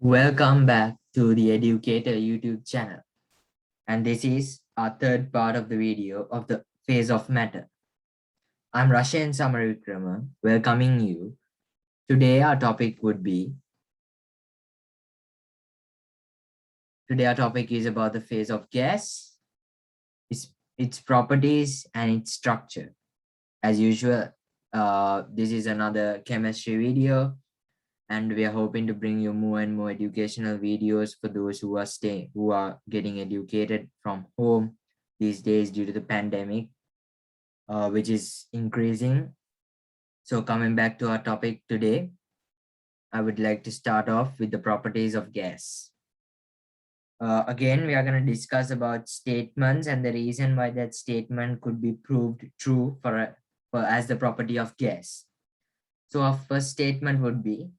Welcome back to the Educator YouTube channel, and this is our third part of the video of the phase of matter. I'm Rashan Samaravikrama, welcoming you. Today our topic is about the phase of gas, its properties and its structure. As usual, this is another chemistry video, and we are hoping to bring you more and more educational videos for those who are getting educated from home these days due to the pandemic, which is increasing. So coming back to our topic today, I would like to start off with the properties of gas. Again, we are going to discuss about statements and the reason why that statement could be proved true for as the property of gas. So our first statement would be,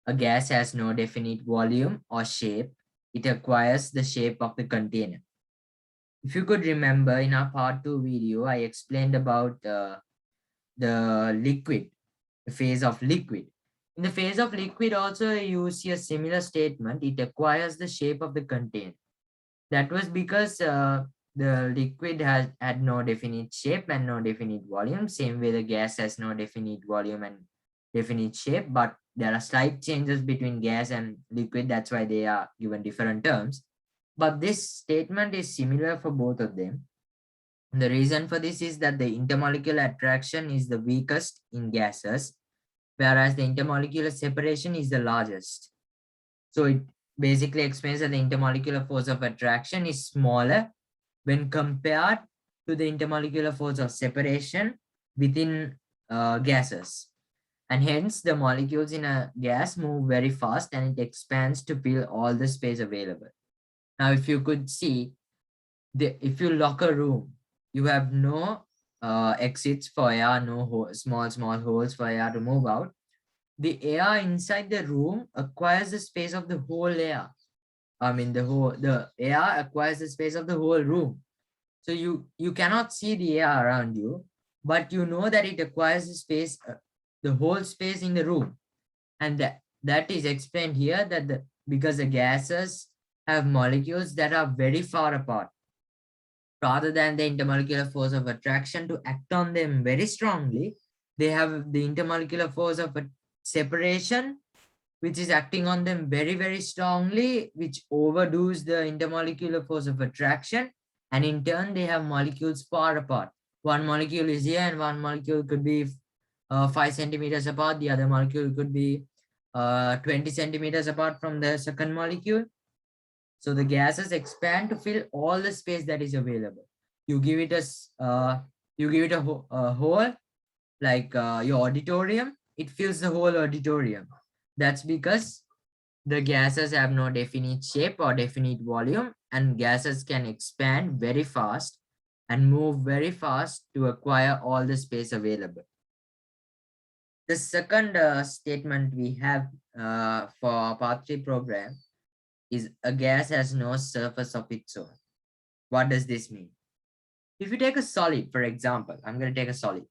a gas has no definite volume or shape. It acquires the shape of the container. If you could remember, in our part 2 video, I explained about the liquid, the phase of liquid. In the phase of liquid also, you see a similar statement. It acquires the shape of the container. That was because the liquid had no definite shape and no definite volume. Same way the gas has no definite volume and definite shape, but there are slight changes between gas and liquid. That's why they are given different terms. But this statement is similar for both of them. The reason for this is that the intermolecular attraction is the weakest in gases, whereas the intermolecular separation is the largest. So it basically explains that the intermolecular force of attraction is smaller when compared to the intermolecular force of separation within gases. And hence the molecules in a gas move very fast and it expands to fill all the space available. Now, if you could see, if you lock a room, you have no exits for air, no small holes for air to move out. The air inside the room acquires the space of the whole air. The air acquires the space of the whole room. So you cannot see the air around you, but you know that it acquires the space, the whole space in the room. And that is explained here that because the gases have molecules that are very far apart, rather than the intermolecular force of attraction to act on them very strongly, they have the intermolecular force of separation, which is acting on them very, very strongly, which overdoes the intermolecular force of attraction. And in turn, they have molecules far apart. One molecule is here and one molecule could be 5 centimeters apart. The other molecule could be 20 centimeters apart from the second molecule. So the gases expand to fill all the space that is available. You give it a hole, like your auditorium, it fills the whole auditorium. That's because the gases have no definite shape or definite volume, and gases can expand very fast and move very fast to acquire all the space available. The second statement we have for our part 3 program is, a gas has no surface of its own. What does this mean? If you take a solid, for example, I'm going to take a solid.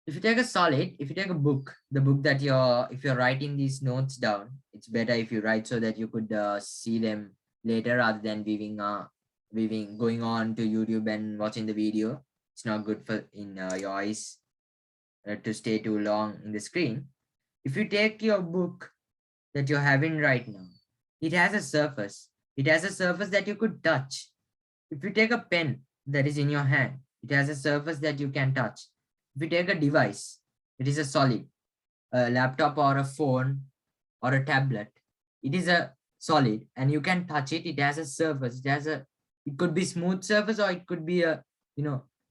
If you take a book, the book that if you're writing these notes down, it's better if you write so that you could see them later rather than going on to YouTube and watching the video. It's not good for your eyes to stay too long in the screen. If you take your book that you're having right now, it has a surface. It has a surface that you could touch. If you take a pen that is in your hand, it has a surface that you can touch. If you take a device, it is a solid, a laptop or a phone or a tablet. It is a solid and you can touch it. It has a surface. It could be smooth surface or it could be a,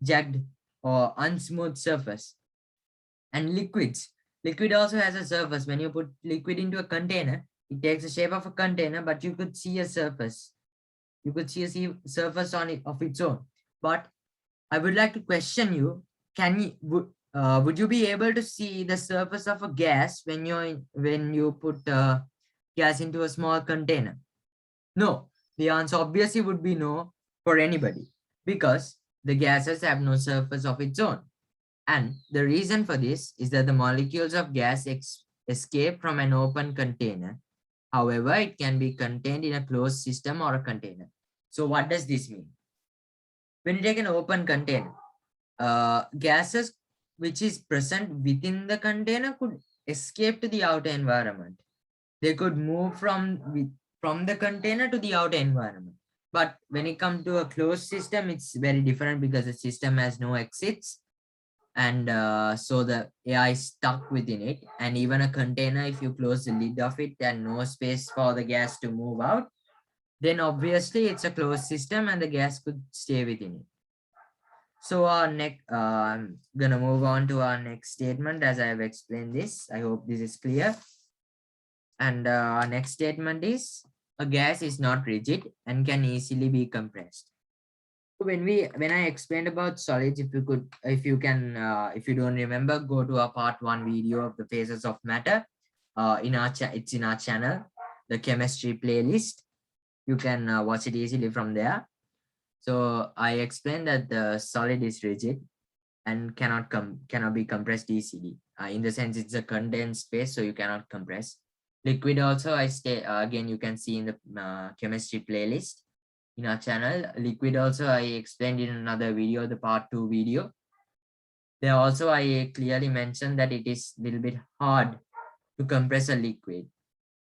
jagged or unsmooth surface. And liquid also has a surface. When you put liquid into a container, it takes the shape of a container, but you could see a surface. You could see a surface on it of its own. But I would like to question you, would you be able to see the surface of a gas when you put gas into a small container? No. The answer obviously would be no for anybody, because the gases have no surface of its own. And the reason for this is that the molecules of gas escape from an open container However, it can be contained in a closed system or a container. So what does this mean? When you take an open container, gases which is present within the container could escape to the outer environment. They could move from the container to the outer environment. But when it comes to a closed system, it's very different because the system has no exits. And so the air is stuck within it. And even a container, if you close the lid of it and no space for the gas to move out, then obviously it's a closed system and the gas could stay within it. So our next, I'm gonna move on to our next statement as I have explained this. I hope this is clear. And our next statement is a gas is not rigid and can easily be compressed. When I explained about solids, if you don't remember, go to our part 1 video of the phases of matter. It's in our channel, the chemistry playlist. You can watch it easily from there. So I explained that the solid is rigid and cannot be compressed easily. In the sense it's a condensed space, so you cannot compress. Liquid also, again, you can see in the chemistry playlist in our channel. Liquid also I explained in another video, the part 2 video. There also I clearly mentioned that it is a little bit hard to compress a liquid.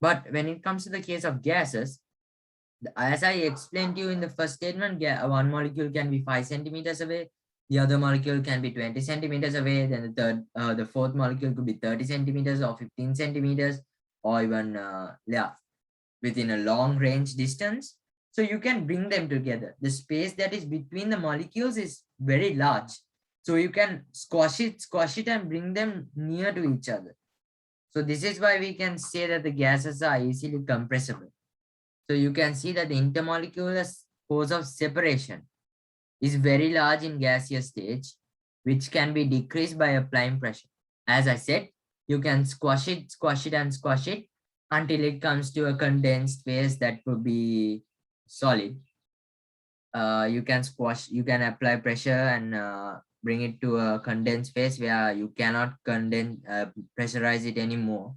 But when it comes to the case of gases, as I explained to you in the first statement, one molecule can be 5 centimeters away, the other molecule can be 20 centimeters away, then the fourth molecule could be 30 centimeters or 15 centimeters, or even within a long range distance. So you can bring them together. The space that is between the molecules is very large. So you can squash it and bring them near to each other. So this is why we can say that the gases are easily compressible. So you can see that the intermolecular force of separation is very large in gaseous stage, which can be decreased by applying pressure. As I said, you can squash it until it comes to a condensed phase that would be solid. You can apply pressure and bring it to a condensed phase where you cannot pressurize it anymore.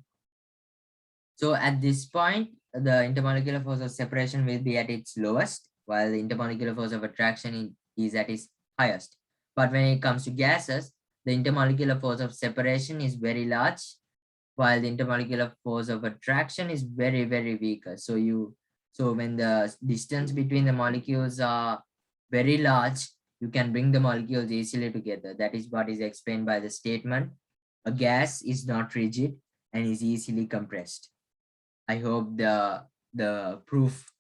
So at this point, the intermolecular force of separation will be at its lowest, while the intermolecular force of attraction is at its highest. But when it comes to gases, the intermolecular force of separation is very large, while the intermolecular force of attraction is very, very weaker. So when the distance between the molecules are very large, you can bring the molecules easily together. That is what is explained by the statement, a gas is not rigid and is easily compressed. I hope the proof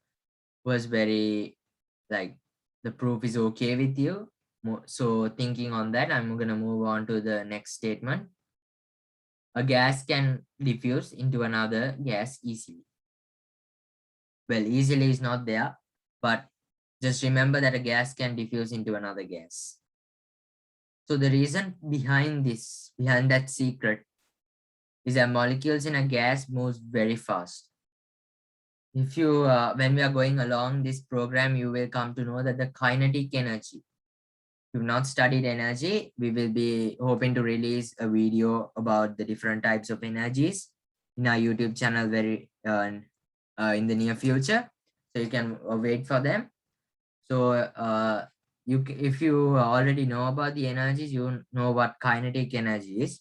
was very, the proof is okay with you. So thinking on that, I'm going to move on to the next statement. A gas can diffuse into another gas easily. Well, easily is not there, but just remember that a gas can diffuse into another gas. So the reason behind that secret, is that molecules in a gas moves very fast. If you, when we are going along this program, you will come to know that the kinetic energy, if you've not studied energy, we will be hoping to release a video about the different types of energies in our YouTube channel in the near future. So you can wait for them. So if you already know about the energies, you know what kinetic energy is.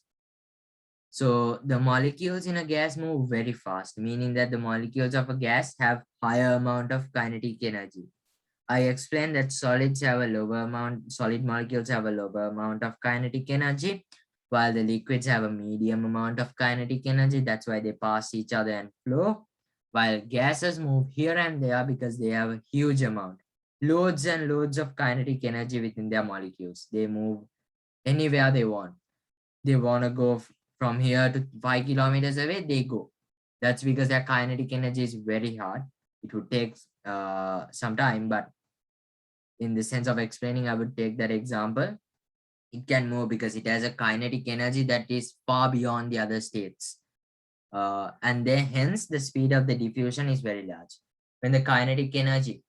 So the molecules in a gas move very fast, meaning that the molecules of a gas have higher amount of kinetic energy. I explained that solid molecules have a lower amount of kinetic energy, while the liquids have a medium amount of kinetic energy. That's why they pass each other and flow, while gases move here and there because they have a huge amount, loads and loads of kinetic energy within their molecules. They move anywhere they want. They want to go from here to 5 kilometers away, they go. That's because their kinetic energy is very hard. It would take some time, but in the sense of explaining, I would take that example. It can move because it has a kinetic energy that is far beyond the other states. And then hence the speed of the diffusion is very large. When the kinetic energy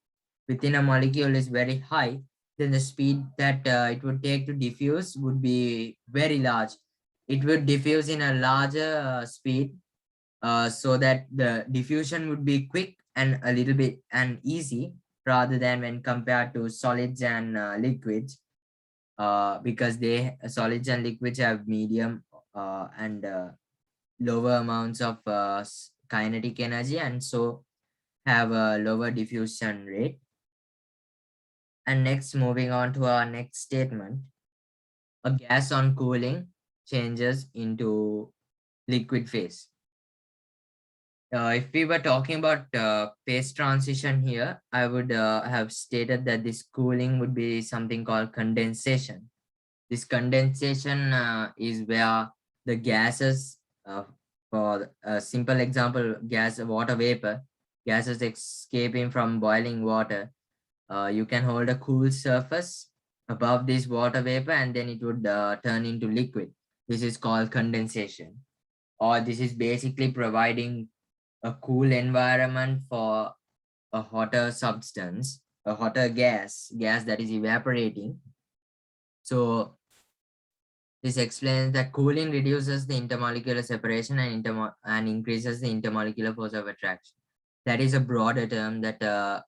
within a molecule is very high, then the speed that it would take to diffuse would be very large. It would diffuse in a larger speed so that the diffusion would be quick and a little bit and easy rather than when compared to solids and liquids, because solids and liquids have medium and lower amounts of kinetic energy, and so have a lower diffusion rate. And next, moving on to our next statement, a gas on cooling changes into liquid phase. If we were talking about phase transition here, I would have stated that this cooling would be something called condensation. This condensation is where the gases, for a simple example, water vapor, gases escaping from boiling water, you can hold a cool surface above this water vapor and then it would turn into liquid. This is called condensation, or this is basically providing a cool environment for a hotter substance, a hotter gas that is evaporating. So this explains that cooling reduces the intermolecular separation and increases the intermolecular force of attraction. That is a broader term that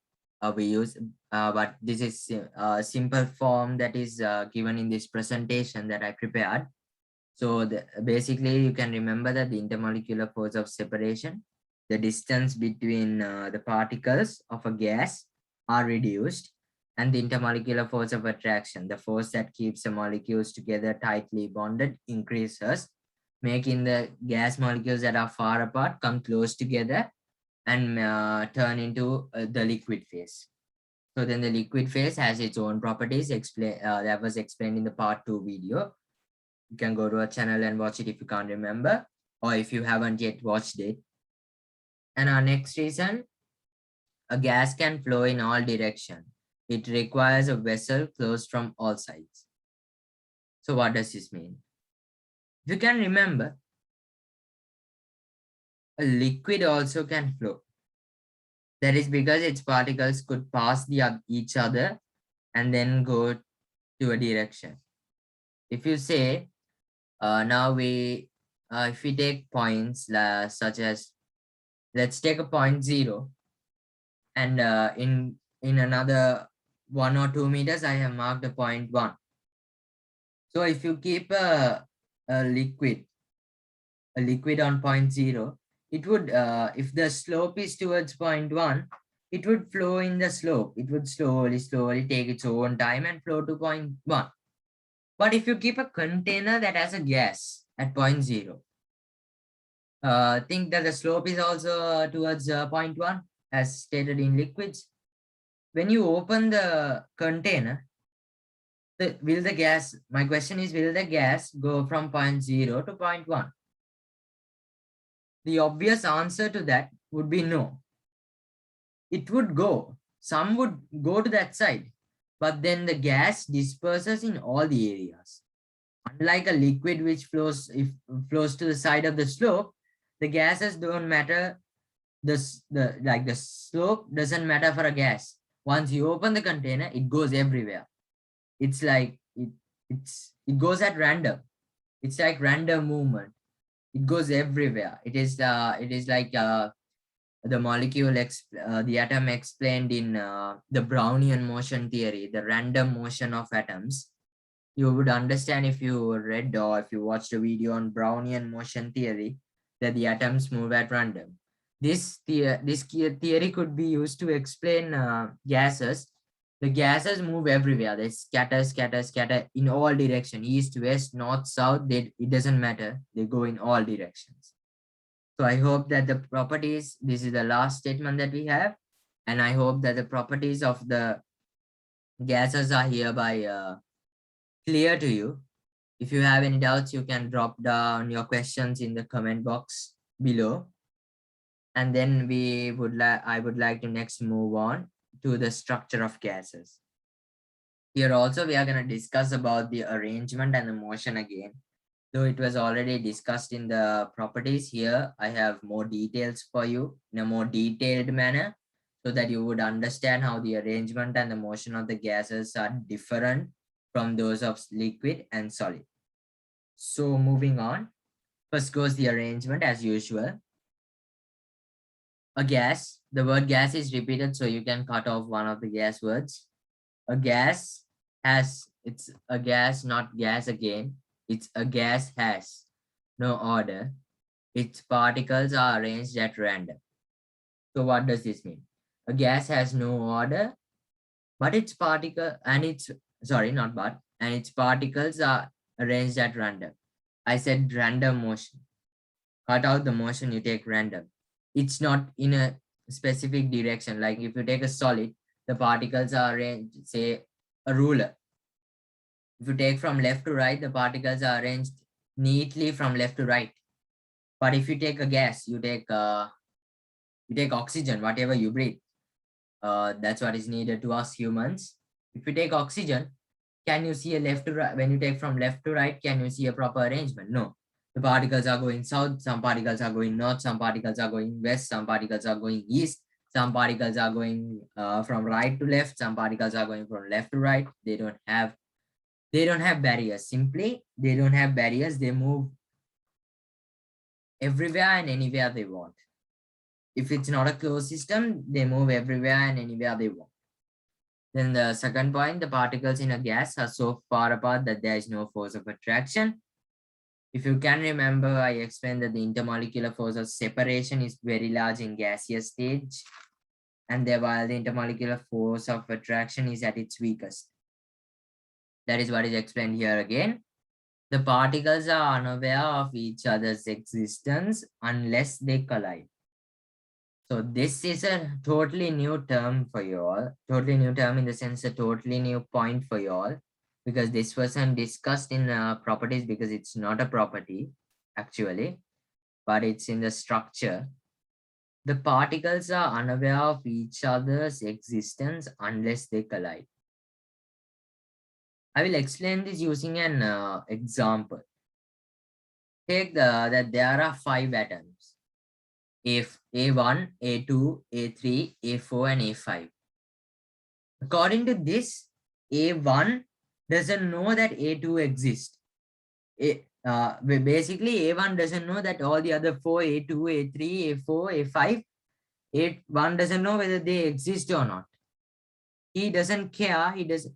we use, but this is a simple form that is given in this presentation that I prepared. So basically, you can remember that the intermolecular force of separation, the distance between the particles of a gas, are reduced, and the intermolecular force of attraction, the force that keeps the molecules together tightly bonded, increases, making the gas molecules that are far apart come close together and turn into the liquid phase. So then the liquid phase has its own properties that was explained in the part 2 video. You can go to our channel and watch it if you can't remember, or if you haven't yet watched it. And our next reason, a gas can flow in all directions. It requires a vessel closed from all sides. So what does this mean? If you can remember, a liquid also can flow. That is because its particles could pass each other and then go to a direction. If you say, if we take points such as, let's take a point 0, and in another 1 or 2 meters, I have marked a point 1. So if you keep a liquid on point 0, it would, if the slope is towards point 1, it would flow in the slope. It would slowly take its own time and flow to point 1. But if you keep a container that has a gas at point 0, think that the slope is also towards point 1 as stated in liquids. When you open the container, my question is, will the gas go from point 0 to point 1? The obvious answer to that would be no. It would go. Some would go to that side, but then the gas disperses in all the areas. Unlike a liquid which flows to the side of the slope, the gases don't matter. The slope doesn't matter for a gas. Once you open the container, it goes everywhere. It's like it goes at random. It's like random movement. It goes everywhere. It is like the the atom explained in the Brownian motion theory, the random motion of atoms. You would understand if you read or if you watched a video on Brownian motion theory, that the atoms move at random. This theory could be used to explain gases. The gases move everywhere. They scatter in all directions, east, west, north, south. It doesn't matter. They go in all directions. So I hope that the properties, this is the last statement that we have, and I hope that the properties of the gases are hereby clear to you. If you have any doubts, you can drop down your questions in the comment box below. And then I would like to next move on to the structure of gases. Here also we are going to discuss about the arrangement and the motion again. Though it was already discussed in the properties, here I have more details for you in a more detailed manner, so that you would understand how the arrangement and the motion of the gases are different from those of liquid and solid. So moving on, first goes the arrangement as usual. A gas, the word gas is repeated, so you can cut off one of the gas words. A gas it's a gas, not gas again. It's a gas has no order. Its particles are arranged at random. So what does this mean? A gas has no order, but its particle and its sorry, not but, and its particles are arranged at random. I said random motion. Cut out the motion, you take random. It's not in a specific direction. Like if you take a solid, the particles are arranged, say a ruler. If you take from left to right, the particles are arranged neatly from left to right. But if you take a gas, you take oxygen, whatever you breathe. That's what is needed to us humans. If you take oxygen, can you see a left to right? When you take from left to right, can you see a proper arrangement? No. The particles are going south, some particles are going north, some particles are going west, some particles are going east, some particles are going from right to left, some particles are going from left to right. They don't have barriers. Simply, they don't have barriers. They move everywhere and anywhere they want. If it's not a closed system, they move everywhere and anywhere they want. Then the second point, the particles in a gas are so far apart that there is no force of attraction. If you can remember, I explained that the intermolecular force of separation is very large in gaseous stage, and while the intermolecular force of attraction is at its weakest. That is what is explained here again. The particles are unaware of each other's existence unless they collide. So this is a totally new term for you all. Totally new term in the sense a totally new point for you all, because this wasn't discussed in properties because it's not a property actually, but it's in the structure. The particles are unaware of each other's existence unless they collide. I will explain this using an example. Take that there are 5 atoms. A1, A2, A3, A4, and A5. According to this, A1 doesn't know that A2 exists. Basically, A1 doesn't know that all the other 4, A2, A3, A4, A5, A1 doesn't know whether they exist or not. He doesn't care. He does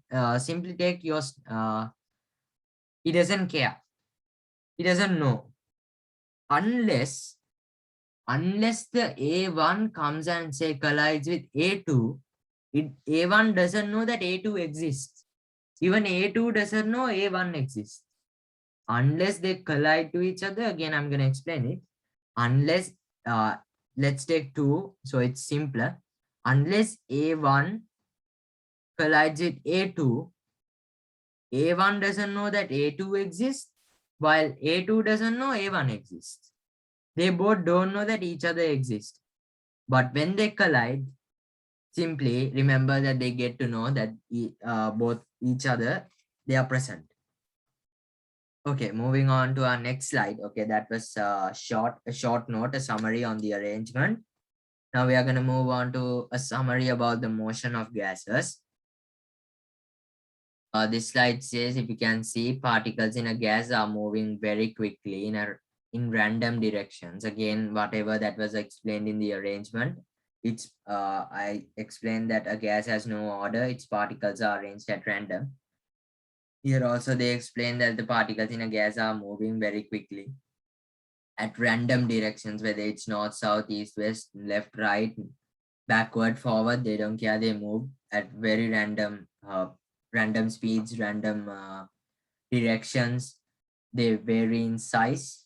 simply take your, he doesn't care. He doesn't know. Unless the A1 comes and say collides with A2, A1 doesn't know that A2 exists. Even A2 doesn't know A1 exists. Unless they collide to each other, again, I'm going to explain it. Unless, let's take 2, so it's simpler. Unless A1 collides with A2, A1 doesn't know that A2 exists, while A2 doesn't know A1 exists. They both don't know that each other exists. But when they collide, simply remember that they get to know that both each other, they are present. Okay, moving on to our next slide. Okay, that was a short note, a summary on the arrangement. Now we are going to move on to a summary about the motion of gases. This slide says, if you can see, particles in a gas are moving very quickly in random directions. Again, whatever that was explained in the arrangement, it's I explained that a gas has no order, its particles are arranged at random. Here also they explain that the particles in a gas are moving very quickly at random directions, whether it's north, south, east, west, left, right, backward, forward, they don't care. They move at very random speeds, random directions. They vary in size.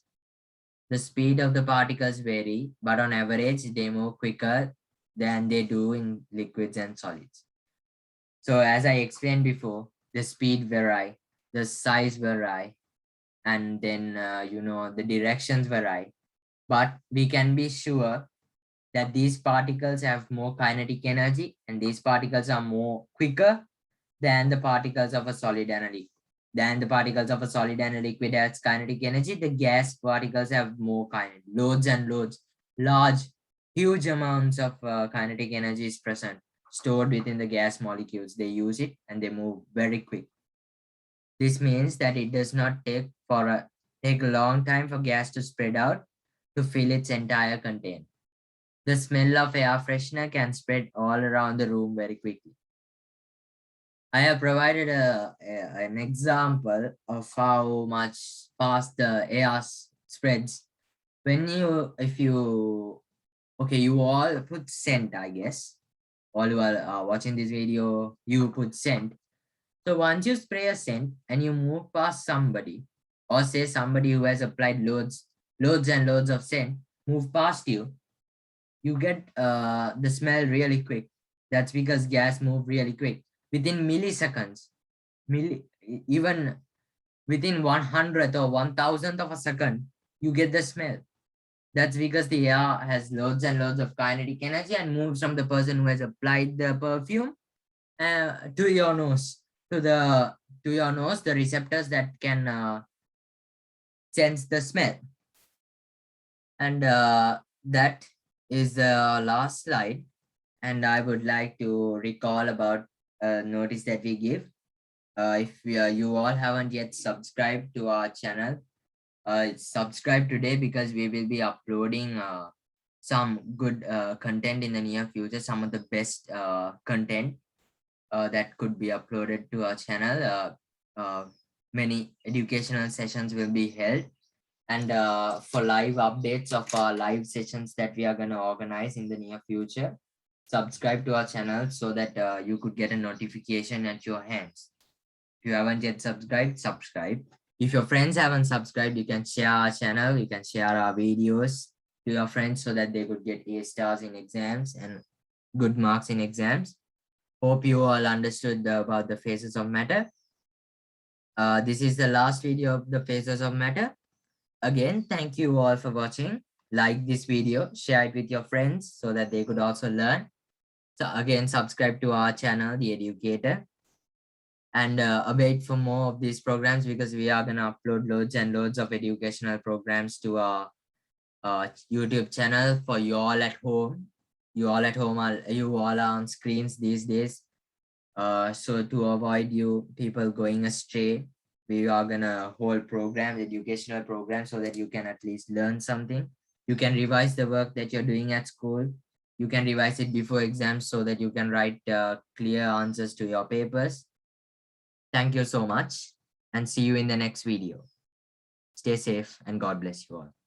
The speed of the particles vary, but on average, they move quicker than they do in liquids and solids. So as I explained before, the speed vary, the size vary, and then, the directions vary. But we can be sure that these particles have more kinetic energy, and these particles are more quicker than the particles of a solid and a liquid. Than the particles of a solid and a liquid has kinetic energy, the gas particles have more kinetic, loads and loads, large, huge amounts of kinetic energy is present, stored within the gas molecules. They use it and they move very quick. This means that it does not take a long time for gas to spread out to fill its entire container. The smell of air freshener can spread all around the room very quickly. I have provided an example of how much fast the air spreads. If you, okay, you all put scent, I guess. All you are watching this video, you put scent. So once you spray a scent and you move past somebody, or say somebody who has applied loads and loads of scent, move past you, you get the smell really quick. That's because gas move really quick. Within milliseconds, even within 100th or 1000th of a second, you get the smell. That's because the air has loads and loads of kinetic energy and moves from the person who has applied the perfume to your nose, the receptors that can sense the smell. And that is the last slide. And I would like to recall about a notice that we give. If you all haven't yet subscribed to our channel, subscribe today, because we will be uploading some good content in the near future, some of the best content that could be uploaded to our channel. Many educational sessions will be held, and for live updates of our live sessions that we are going to organize in the near future, subscribe to our channel so that you could get a notification at your hands. If you haven't yet subscribed, subscribe. If your friends haven't subscribed, you can share our channel, you can share our videos to your friends so that they could get A stars in exams and good marks in exams. Hope you all understood about the phases of matter. This is the last video of the phases of matter. Again, thank you all for watching. Like this video, share it with your friends so that they could also learn. So again, subscribe to our channel, The Educator, and await for more of these programs, because we are going to upload loads and loads of educational programs to our YouTube channel for you all at home. You all are on screens these days. So to avoid you people going astray, we are gonna hold programs, educational programs, so that you can at least learn something. You can revise the work that you're doing at school. You can revise it before exams so that you can write clear answers to your papers. Thank you so much, and see you in the next video. Stay safe and God bless you all.